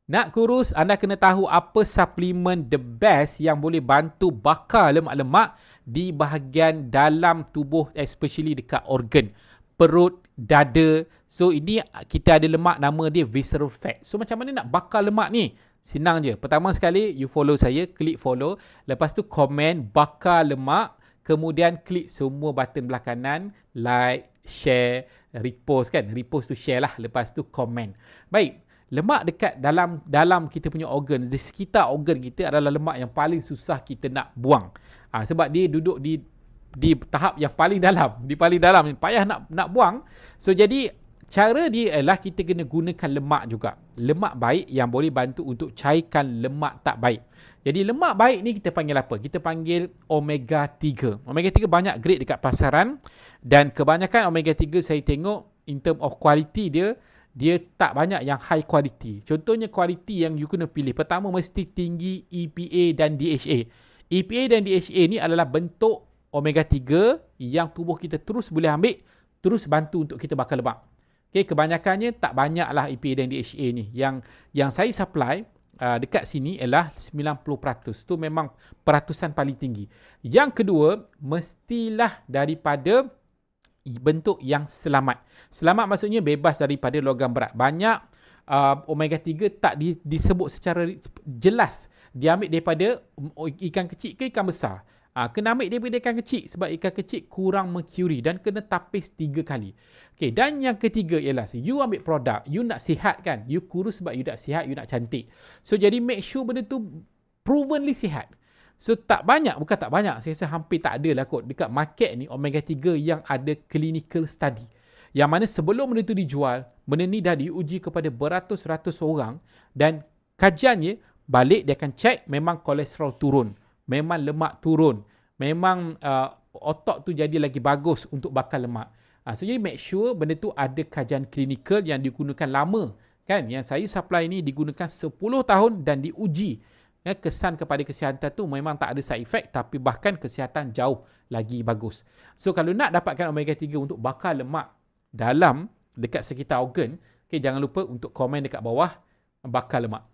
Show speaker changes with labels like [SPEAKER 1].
[SPEAKER 1] Nak kurus, anda kena tahu apa suplemen the best yang boleh bantu bakar lemak-lemak di bahagian dalam tubuh, especially dekat organ, perut, dada. So ini kita ada lemak, nama dia visceral fat. So macam mana nak bakar lemak ni? Senang je. Pertama sekali, you follow saya, klik follow. Lepas tu komen bakar lemak. Kemudian klik semua button belah kanan, like, share, repost kan. Repost tu share lah. Lepas tu komen. Baik. Lemak dekat dalam kita punya organ, di sekitar organ kita adalah lemak yang paling susah kita nak buang. Sebab dia duduk di tahap yang paling dalam, payah nak buang. So jadi cara dia ialah kita kena gunakan lemak juga. Lemak baik yang boleh bantu untuk cairkan lemak tak baik. Jadi lemak baik ni kita panggil apa? Kita panggil omega 3. Omega 3 banyak grade dekat pasaran dan kebanyakan omega 3 saya tengok in term of quality dia tak banyak yang high quality. Contohnya quality yang you kena pilih. Pertama mesti tinggi EPA dan DHA. EPA dan DHA ni adalah bentuk omega 3 yang tubuh kita terus boleh ambil, terus bantu untuk kita bakar lemak. Okay, kebanyakannya tak banyaklah EPA dan DHA ni. Yang saya supply dekat sini ialah 90%. Tu memang peratusan paling tinggi. Yang kedua, mestilah daripada bentuk yang selamat. Selamat maksudnya bebas daripada logam berat. Banyak omega 3 tak disebut secara jelas. Dia ambil daripada ikan kecil ke ikan besar. Kena ambil daripada ikan kecil sebab ikan kecil kurang merkuri dan kena tapis 3 kali. Okay, dan yang ketiga ialah you ambil produk, you nak sihat kan? You kurus sebab you nak sihat, you nak cantik. So jadi make sure benda tu provenly sihat. So tak banyak, bukan tak banyak, saya rasa hampir tak ada lah kot dekat market ni omega 3 yang ada clinical study. Yang mana sebelum benda tu dijual, benda ni dah diuji kepada beratus-ratus orang dan kajiannya balik dia akan cek memang kolesterol turun, memang lemak turun, memang otot tu jadi lagi bagus untuk bakar lemak. So jadi make sure benda tu ada kajian klinikal yang digunakan lama kan. Yang saya supply ni digunakan 10 tahun dan diuji. Kesan kepada kesihatan tu memang tak ada side effect tapi bahkan kesihatan jauh lagi bagus. So kalau nak dapatkan omega 3 untuk bakar lemak dalam dekat sekitar organ, okay, jangan lupa untuk komen dekat bawah bakar lemak.